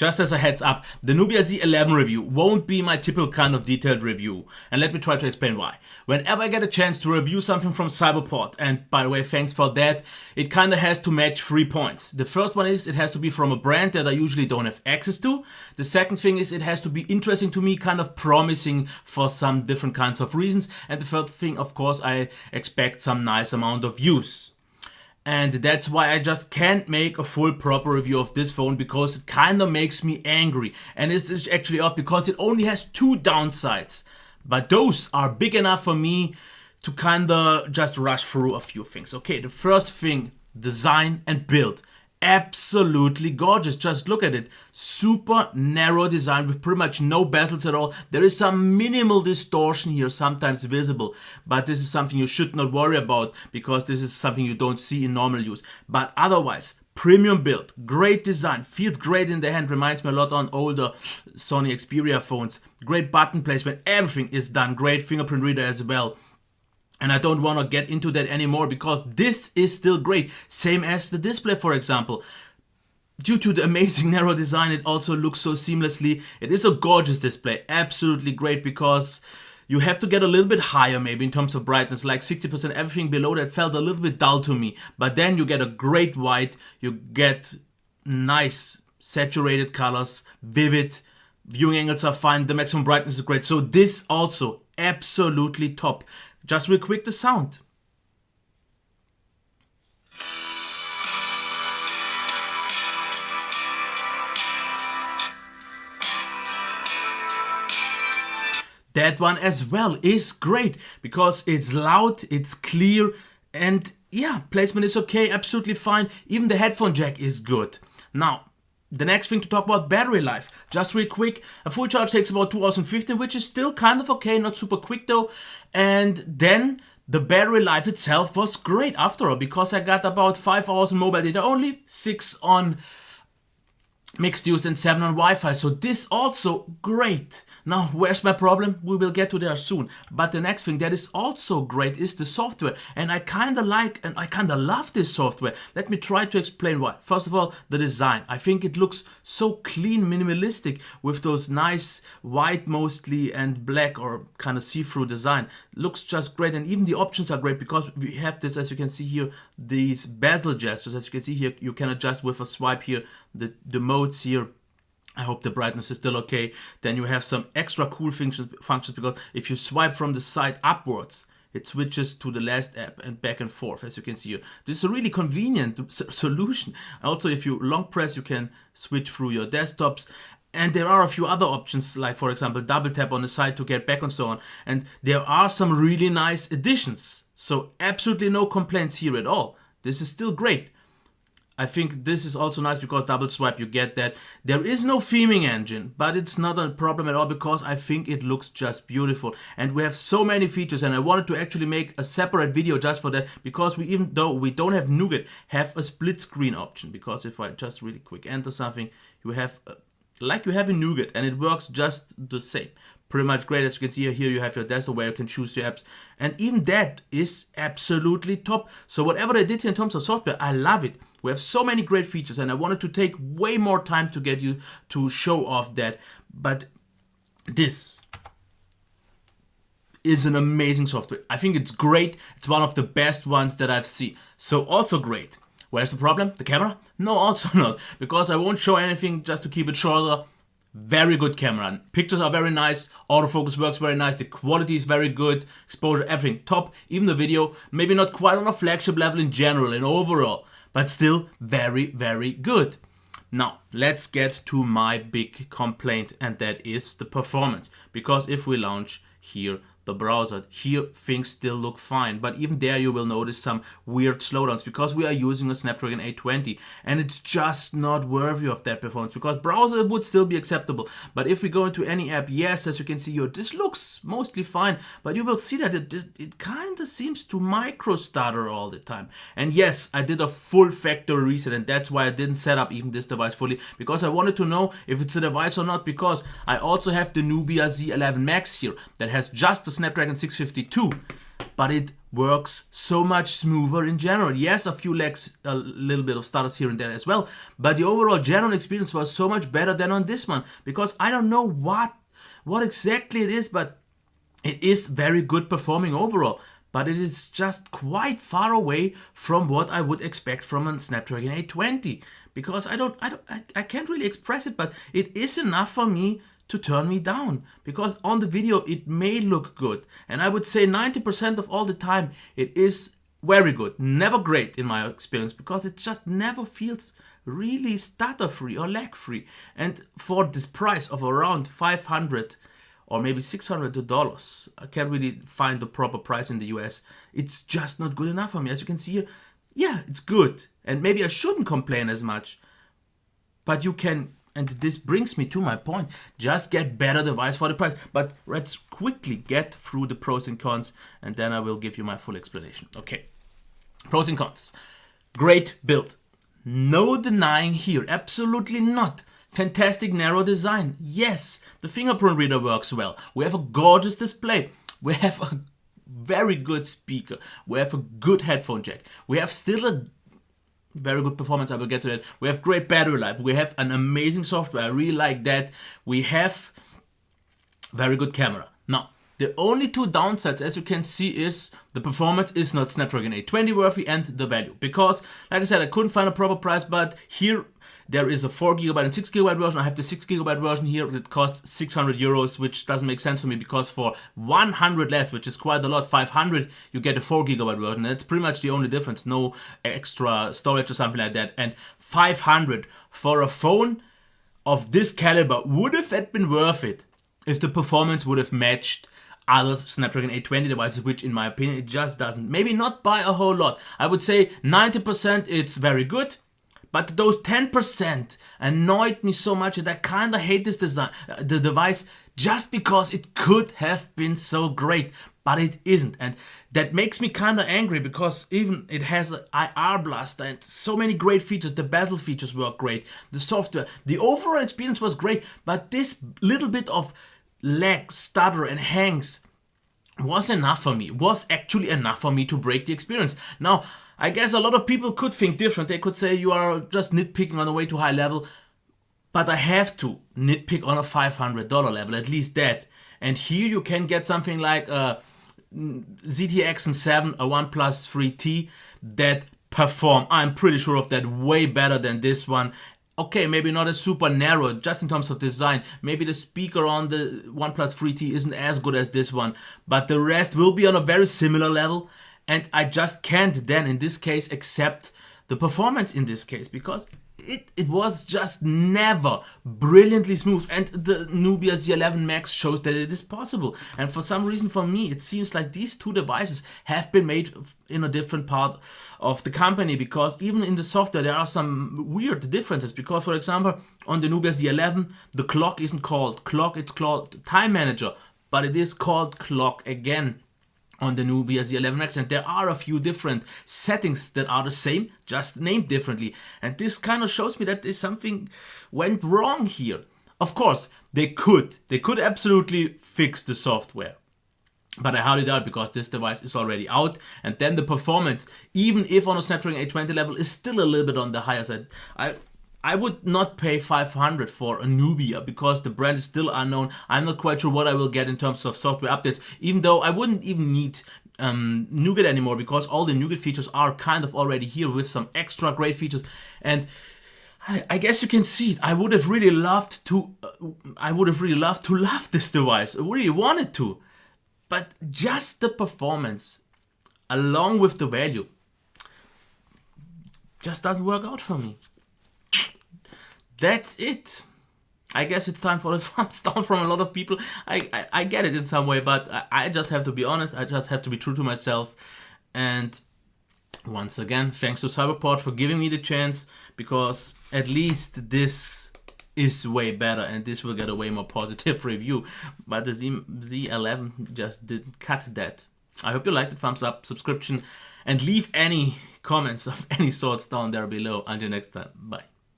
Just as a heads up, the Nubia Z11 review won't be my typical kind of detailed review, and let me try to explain why. Whenever I get a chance to review something from Cyberport, and by the way, thanks for that, it kinda has to match 3 points. The first one is it has to be from a brand that I usually don't have access to. The second thing is it has to be interesting to me, kind of promising for some different kinds of reasons. And the third thing, of course, I expect some nice amount of use. And that's why I just can't make a full proper review of this phone, because it kind of makes me angry. And this is actually odd because it only has 2 downsides. But those are big enough for me to kind of just rush through a few things. Okay, the first thing, design and build. Absolutely gorgeous. Just look at it. Super narrow design with pretty much no bezels at all. There is some minimal distortion here, sometimes visible, but this is something you should not worry about because this is something you don't see in normal use. But otherwise, premium build, great design, feels great in the hand, reminds me a lot on older Sony Xperia phones. Great button placement, everything is done. Great fingerprint reader as well. And I don't want to get into that anymore because this is still great. Same as the display, for example. Due to the amazing narrow design, it also looks so seamlessly. It is a gorgeous display. Absolutely great, because you have to get a little bit higher maybe in terms of brightness, like 60%. Everything below that felt a little bit dull to me. But then you get a great white. You get nice saturated colors, vivid. Viewing angles are fine. The maximum brightness is great. So this also absolutely top. Just real quick, the sound. That one as well is great because it's loud, it's clear, and yeah, placement is okay, absolutely fine. Even the headphone jack is good. Now, the next thing to talk about, battery life. Just real quick, a full charge takes about 2 hours and 15, which is still kind of okay, not super quick though. And then the battery life itself was great after all, because I got about 5 hours on mobile data only, 6 on mixed use and 7 on Wi-Fi. So this also great. Now, where's my problem? We will get to there soon. But the next thing that is also great is the software. And I kind of like and I kind of love this software. Let me try to explain why. First of all, the design. I think it looks so clean, minimalistic, with those nice white mostly and black or kind of see-through design. Looks just great. And even the options are great because we have this, as you can see here, these bezel gestures. As you can see here, you can adjust with a swipe here the modes here. I hope the brightness is still okay. Then you have some extra cool functions because if you swipe from the side upwards, it switches to the last app and back and forth, as you can see here. This is a really convenient solution. Also, if you long press, you can switch through your desktops. And there are a few other options, like for example, double tap on the side to get back and so on. And there are some really nice additions. So absolutely no complaints here at all. This is still great. I think this is also nice because double swipe, you get that. There is no theming engine, but it's not a problem at all because I think it looks just beautiful. And we have so many features, and I wanted to actually make a separate video just for that, because we, even though we don't have Nougat, have a split screen option. Because if I just really quick enter something, you have like you have in Nougat, and it works just the same. Pretty much great. As you can see here you have your desktop where you can choose your apps, and even that is absolutely top. So whatever they did here in terms of software, I love it. We have so many great features, and I wanted to take way more time to get you to show off that. But this is an amazing software. I think it's great. It's one of the best ones that I've seen. So also great. Where's the problem? The camera? No, also not. Because I won't show anything, just to keep it shorter. Very good camera. Pictures are very nice. Autofocus works very nice. The quality is very good. Exposure, everything top. Even the video, maybe not quite on a flagship level in general and overall, but still very, very good. Now, let's get to my big complaint, and that is the performance. Because if we launch here the browser, here things still look fine, but even there you will notice some weird slowdowns because we are using a Snapdragon 820, and it's just not worthy of that performance, because browser would still be acceptable. But if we go into any app, yes, as you can see here, this looks mostly fine, but you will see that it kind of seems to micro stutter all the time. And yes, I did a full factory reset, and that's why I didn't set up even this device fully, because I wanted to know if it's a device or not, because I also have the Nubia Z11 Max here that has just the Snapdragon 652. but it works so much smoother in general. Yes, a few lags, a little bit of stutters here and there as well, but the overall general experience was so much better than on this one, because I don't know what exactly it is, but it is very good performing overall. But it is just quite far away from what I would expect from a Snapdragon 820, because I can't really express it, but it is enough for me to turn me down, because on the video it may look good, and I would say 90% of all the time it is very good, never great in my experience, because it just never feels really stutter free or lag free. And for this price of around 500 or maybe $600, I can't really find the proper price in the US, it's just not good enough for me. As you can see here, yeah, it's good, and maybe I shouldn't complain as much, but you can, and this brings me to my point, just get better device for the price. But let's quickly get through the pros and cons, and then I will give you my full explanation. Okay, pros and cons. Great build, no denying here, absolutely not. Fantastic narrow design, yes. The fingerprint reader works well. We have a gorgeous display. We have a very good speaker. We have a good headphone jack. We have still a very good performance, I will get to that. We have great battery life. We have an amazing software, I really like that. We have very good camera. Now, the only two downsides, as you can see, is the performance is not Snapdragon 820 worthy, and the value. Because, like I said, I couldn't find a proper price, but here there is a 4GB and 6GB version. I have the 6GB version here that costs 600 euros, which doesn't make sense for me, because for 100 less, which is quite a lot, 500, you get a 4GB version. That's pretty much the only difference, no extra storage or something like that. And 500 for a phone of this caliber would have been worth it if the performance would have matched other Snapdragon 820 devices, which in my opinion it just doesn't. Maybe not by a whole lot. I would say 90% it's very good, but those 10% annoyed me so much that I kind of hate this design, the device, just because it could have been so great, but it isn't. And that makes me kind of angry, because even it has an IR blaster and so many great features. The bezel features work great, the software, the overall experience was great, but this little bit of lag, stutter and hangs was enough for me, was actually enough for me to break the experience. Now, I guess a lot of people could think different. They could say you are just nitpicking on a way too high level, but I have to nitpick on a $500 level, at least that. And here you can get something like a ZTE 7, a OnePlus 3T that perform, I'm pretty sure of that, way better than this one. Okay, maybe not as super narrow, just in terms of design. Maybe the speaker on the OnePlus 3T isn't as good as this one, but the rest will be on a very similar level. And I just can't then, in this case, accept the performance in this case, because it was just never brilliantly smooth. And the Nubia Z11 Max shows that it is possible. And for some reason, for me, it seems like these two devices have been made in a different part of the company, because even in the software there are some weird differences. Because, for example, on the Nubia Z11, the clock isn't called clock, it's called Time Manager, but it is called clock again on the Nubia Z11 Max, and there are a few different settings that are the same, just named differently. And this kind of shows me that there's something went wrong here. Of course, they could absolutely fix the software, but I highly doubt, because this device is already out, and then the performance, even if on a Snapdragon 820 level, is still a little bit on the higher side. I would not pay 500 for a Nubia, because the brand is still unknown. I'm not quite sure what I will get in terms of software updates, even though I wouldn't even need Nougat anymore, because all the Nougat features are kind of already here with some extra great features. And I guess you can see it. I would have really loved to love this device. I really wanted to, but just the performance along with the value just doesn't work out for me. That's it. I guess it's time for the thumbs down from a lot of people. I get it in some way, but I just have to be honest. I just have to be true to myself. And once again, thanks to Cyberport for giving me the chance, because at least this is way better and this will get a way more positive review. But the Z11 just didn't cut that. I hope you liked it. Thumbs up, subscription, and leave any comments of any sorts down there below. Until next time, bye.